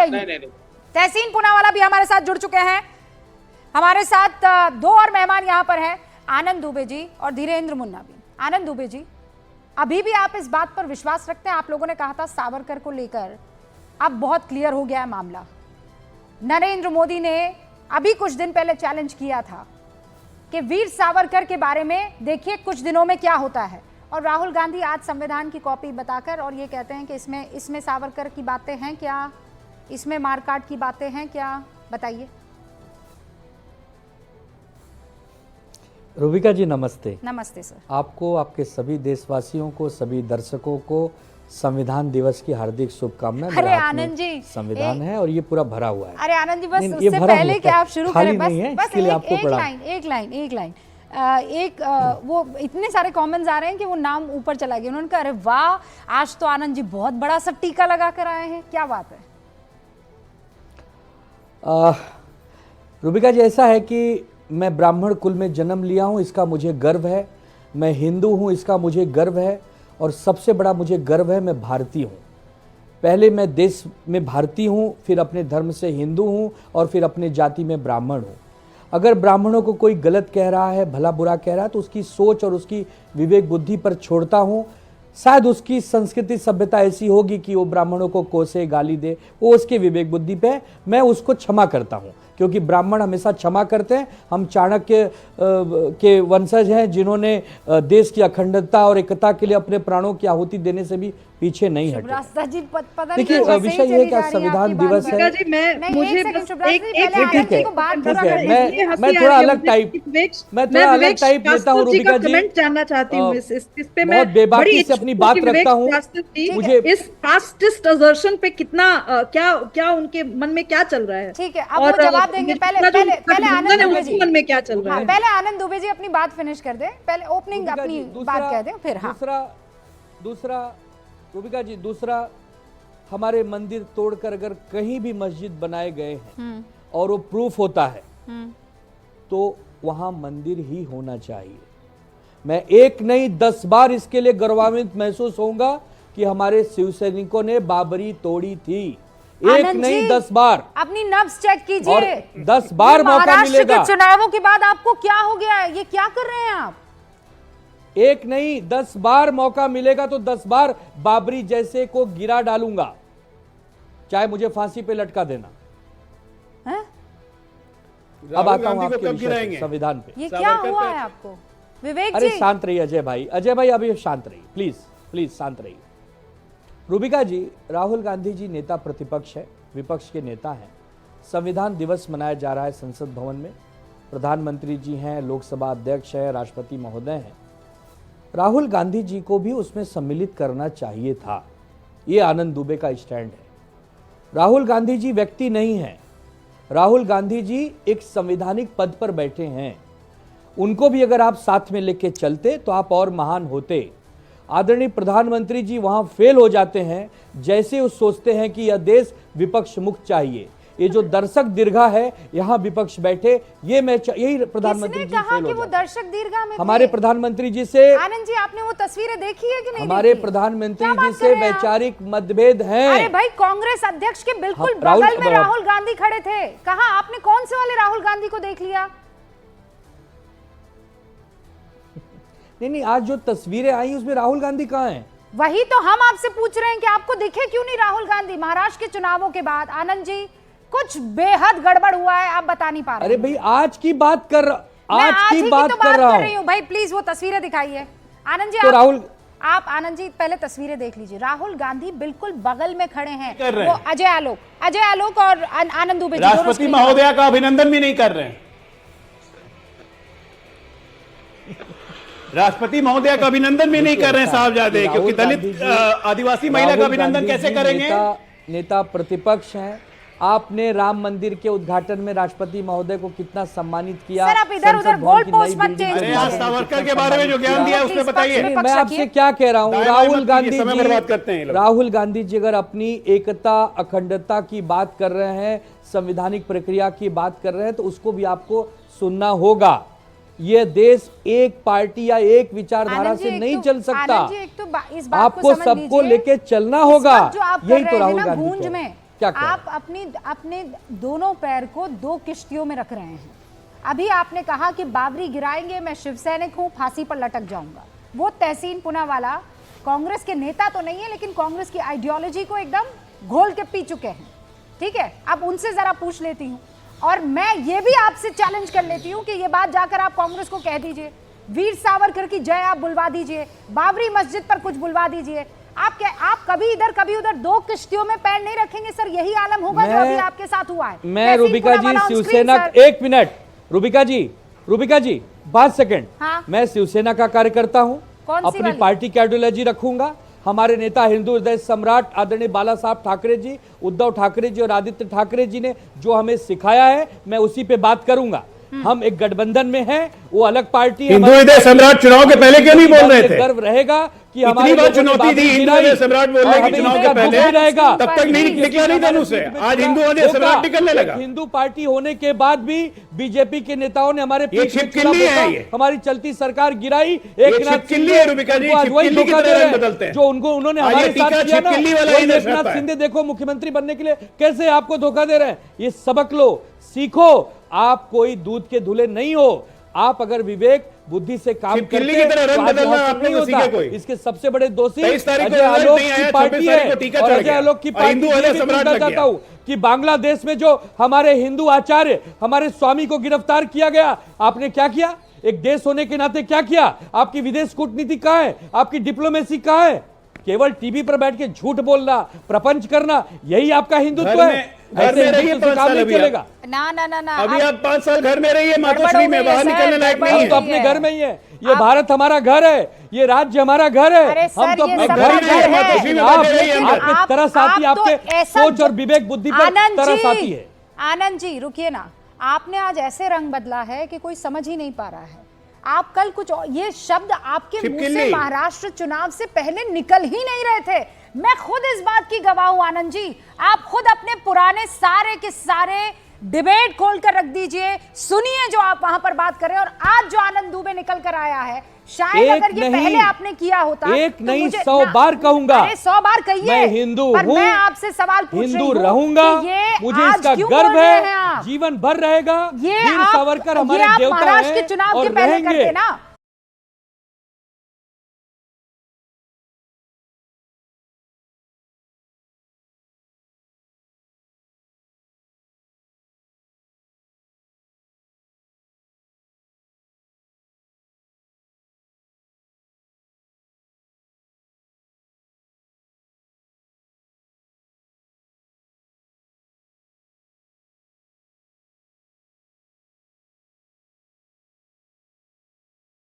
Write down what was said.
रही हूँ। तहसीन पूनावाला भी हमारे साथ जुड़ चुके हैं। हमारे साथ दो और मेहमान यहाँ पर हैं, आनंद दुबे जी और धीरेन्द्र मुन्ना भी। आनंद दुबे जी, अभी भी आप इस बात पर विश्वास रखते हैं? आप लोगों ने कहा था सावरकर को लेकर अब बहुत क्लियर हो गया है मामला। नरेंद्र मोदी ने अभी कुछ दिन पहले चैलेंज किया था कि वीर सावरकर के बारे में देखिए कुछ दिनों में क्या होता है, और राहुल गांधी आज संविधान की कॉपी बताकर और ये कहते हैं कि इसमें सावरकर की बातें हैं क्या, इसमें मारकाट की बातें हैं क्या, बताइए। रूबिका जी नमस्ते। नमस्ते सर। आपको, आपके सभी देशवासियों को, सभी दर्शकों को संविधान दिवस की हार्दिक शुभकामनाएं। अरे आनंद जी, संविधान है और ये पूरा भरा हुआ है। अरे आनंद जी, बस उससे पहले कि आप शुरू करें, बस एक वो इतने सारे कमेंट्स आ रहे हैं कि वो नाम ऊपर चला गया। उन्होंने कहा अरे वाह, आज तो आनंद जी बहुत बड़ा सा टीका लगा कर आए हैं, क्या बात है? रूबिका जी, ऐसा है कि मैं ब्राह्मण कुल में जन्म लिया हूं, इसका मुझे गर्व है। मैं हिंदू हूं, इसका मुझे गर्व है। और सबसे बड़ा मुझे गर्व है, मैं भारतीय हूं। पहले मैं देश में भारतीय हूं, फिर अपने धर्म से हिंदू हूं और फिर अपने जाति में ब्राह्मण हूं। अगर ब्राह्मणों को कोई गलत कह रहा है, भला बुरा कह रहा है, तो उसकी सोच और उसकी विवेक बुद्धि पर छोड़ता हूं। शायद उसकी संस्कृति सभ्यता ऐसी होगी कि वो ब्राह्मणों को कोसे गाली दे, वो उसके विवेक बुद्धि पे, मैं उसको क्षमा करता हूं, क्योंकि ब्राह्मण हमेशा क्षमा करते हैं। हम चाणक्य के वंशज हैं, जिन्होंने देश की अखंडता और एकता के लिए अपने प्राणों की आहुति देने से भी पीछे नहीं हटे। देखिए, विषय ये है कि संविधान दिवस है। ठीक है, मैं थोड़ा अलग टाइप लेता हूँ रूबिका जी, जानना चाहती हूँ इस पे बहुत बेबाकी से अपनी बात रखता हूँ। मुझे इस कास्टिस्ट असर्शन पे कितना क्या उनके मन में क्या चल रहा है? ठीक है, अब वो जवाब देंगे। पहले आनंद दुबे जी, मन में क्या चल रहा है? पहले आनंद दुबे जी अपनी बात फिनिश कर दे, पहले ओपनिंग अपनी बात कह दे, फिर हाँ। दूसरा रूबिका जी, दूसरा, हमारे मंदिर तोड़कर अगर कहीं भी मस्जिद बनाए गए हैं और वो प्रूफ होता है तो वहां मंदिर ही होना चाहिए। मैं एक नहीं 10 बार इसके लिए गौरवान्वित महसूस होऊंगा कि हमारे शिव सैनिकों ने बाबरी तोड़ी थी। एक नहीं 10 बार अपनी नब्ज चेक कीजिए, और 10 बार मौका मिलेगा। चुनावों के बाद आपको क्या हो गया है? ये क्या कर रहे हैं आप? एक नहीं 10 बार मौका मिलेगा तो 10 बार बाबरी जैसे को गिरा डालूंगा, चाहे मुझे फांसी पे लटका देना है? अब आता हूं आपके विषय संविधान पे। ये क्या हुआ है आपको विवेक जी? अरे शांत रहिए अजय भाई, अभी शांत रहिए, प्लीज शांत रहिए। रूबिका जी, राहुल गांधी जी नेता प्रतिपक्ष है, विपक्ष के नेता हैं। संविधान दिवस मनाया जा रहा है संसद भवन में। प्रधानमंत्री जी हैं, लोकसभा अध्यक्ष है, राष्ट्रपति महोदय हैं। राहुल गांधी जी को भी उसमें सम्मिलित करना चाहिए था। ये आनंद दुबे का स्टैंड है। राहुल गांधी जी व्यक्ति नहीं है, राहुल गांधी जी एक संवैधानिक पद पर बैठे हैं। उनको भी अगर आप साथ में लेके चलते तो आप और महान होते। आदरणीय प्रधानमंत्री जी वहां फेल हो जाते हैं, जैसे वो सोचते हैं कि यह देश विपक्ष मुक्त चाहिए। ये जो दर्शक दीर्घा है, यहाँ विपक्ष बैठे, ये मैं यही प्रधानमंत्री जी फेल हो वो दर्शक दीर्घा में हमारे प्रधानमंत्री जी से। आनंद जी, आपने वो तस्वीरें देखी है कि नहीं? हमारे प्रधानमंत्री जी से वैचारिक मतभेद हैं। अरे भाई, कांग्रेस अध्यक्ष के बिल्कुल बगल में राहुल गांधी खड़े थे। कहा आपने कौन से वाले राहुल गांधी को देख लिया? नहीं, आज जो तस्वीरें आई उसमें राहुल गांधी कहाँ हैं? वही तो हम आपसे पूछ रहे हैं कि आपको दिखे क्यों नहीं राहुल गांधी? महाराष्ट्र के चुनावों के बाद आनंद जी कुछ बेहद गड़बड़ हुआ है, आप बता नहीं पा रहे। अरे भाई, आज की बात कर रहा हूं भाई। प्लीज वो तस्वीरें दिखाइए आनंद जी। तो राहुल, आप आनंद जी पहले तस्वीरें देख लीजिए। राहुल गांधी बिल्कुल बगल में खड़े हैं। वो अजय आलोक और आनंद दुबे राष्ट्रपति महोदया का अभिनंदन भी नहीं कर रहे हैं। राष्ट्रपति महोदया का अभिनंदन भी नहीं कर रहे हैं साहबजादे, क्योंकि दलित आदिवासी महिला का अभिनंदन कैसे करेंगे? नेता प्रतिपक्ष हैं। आपने राम मंदिर के उद्घाटन में राष्ट्रपति महोदय को कितना सम्मानित किया। सर, आप इधर-उधर गोल पोस्ट मत चेंज कीजिए। आज सावरकर के बारे में जो ज्ञान दिया उसमें बताइए। मैं आपसे क्या कह रहा हूँ, राहुल गांधी जी अगर अपनी एकता अखंडता की बात कर रहे हैं, संवैधानिक प्रक्रिया की बात कर रहे हैं, तो उसको भी आपको सुनना होगा। ये देश एक पार्टी या एक विचारधारा से नहीं चल सकता। आपको सबको लेके चलना होगा। यही तो राहुल गांधी क्या कह रहे आप अपने दोनों पैर को दो किश्तियों में रख रहे हैं। अभी आपने कहा कि बाबरी गिराएंगे, मैं शिव सैनिक हूं, फांसी पर लटक जाऊंगा। वो तहसीन पूनावाला कांग्रेस के नेता तो नहीं है, लेकिन कांग्रेस की आइडियोलॉजी को एकदम घोल के पी चुके हैं। ठीक है, अब उनसे जरा पूछ लेती हूँ, और मैं ये भी आपसे चैलेंज कर लेती हूँ कि ये बात जाकर आप कांग्रेस को कह दीजिए, वीर सावरकर की जय आप बुलवा दीजिए, बाबरी मस्जिद पर कुछ बुलवा दीजिए। आप कभी इधर कभी उधर दो किश्तियों में पैर नहीं रखेंगे सर, यही आलम होगा जो अभी आपके साथ हुआ है। मैं रूबिका जी शिवसेना, एक मिनट रूबिका जी 5 सेकंड। हाँ? मैं शिवसेना का कार्यकर्ता हूं, अपनी पार्टी की आइडियोलॉजी रखूंगा। हमारे नेता हिंदू हृदय सम्राट आदरणीय बाला साहब ठाकरे जी, उद्धव ठाकरे जी और आदित्य ठाकरे जी ने जो हमें सिखाया है, मैं उसी पे बात करूंगा। हम एक गठबंधन में हैं, वो अलग पार्टी है। हिंदू हृदय सम्राट चुनाव के पहले क्यों नहीं बोल रहे थे? गर्व रहेगा कि इतनी हमारे बार चुनौती दी हिंदू हृदय सम्राट बोलने की चुनाव के पहले, रहेगा, तब तक नहीं निकला नहीं धनुष से। आज हिंदू हृदय सम्राट निकलने लगा। हिंदू पार्टी होने के बाद भी बीजेपी के नेताओं ने हमारे ये छिपकिली है, ये हमारी चलती सरकार गिराई। एक छिपकिली है रूबिका जी, छिपकिली की तरह रंग बदलते हैं। जो उन्होंने हमारे साथ किया ना, एक नाथ शिंदे देखो मुख्यमंत्री बनने के लिए कैसे आपको धोखा दे रहे हैं। ये सबक लो, सीखो। आप कोई दूध के धुले नहीं हो। आप अगर विवेक बुद्धि से काम करते की तरह रंग बदलना आपने नहीं सीखे कोई। इसके सबसे बड़े दोषी 23 तारीख को अजय आलोक नहीं की आया, पार्टी 26 है। तारीख को टीका और चढ़ अजय गया। आलोक की और पार्टी हिंदू हृदय सम्राट लग चाहता गया। हूं कि बांग्लादेश में जो हमारे हिंदू आचार्य, हमारे स्वामी को गिरफ्तार किया गया, आपने क्या किया? एक देश होने के नाते क्या किया? आपकी विदेश कूटनीति कहां है? आपकी डिप्लोमेसी कहां है? केवल टीवी पर बैठ के झूठ बोलना, प्रपंच करना, यही आपका हिंदुत्व है? घर में रहिए 5 साल अभी चलेगा ना अभी आप 5 साल घर में रहिए, मातोश्री में बाहर निकलने लायक नहीं है। तो अपने घर में ही है। ये भारत हमारा घर है, ये राज्य हमारा घर है। हम तो अपने घर में हैं। आपके तरस आती है, आपके सोच और विवेक बुद्धि पर तरस आती है। आनंद जी रुकिए ना, आपने आज ऐसे रंग बदला है कि कोई समझ ही नहीं पा रहा है। आप कल कुछ ये शब्द आपके मुंह से महाराष्ट्र चुनाव से पहले निकल ही नहीं रहे थे। मैं खुद इस बात की गवाह हूं आनंद जी। आप खुद अपने पुराने सारे के सारे डिबेट खोल कर रख दीजिए, सुनिए जो आप वहां पर बात कर रहे हैं। और आज जो आनंद दुबे निकल कर आया है, शायद अगर ये पहले आपने किया होता, एक नहीं 100 बार कहूंगा। अरे 100 बार कहिए, मैं हिंदू हूं, मैं आपसे सवाल पूछ रही हूं, हिंदू रहूंगा, मुझे इसका गर्व है, जीवन भर रहेगा। वीर सावरकर हमारे देवता हैं और रहेंगे।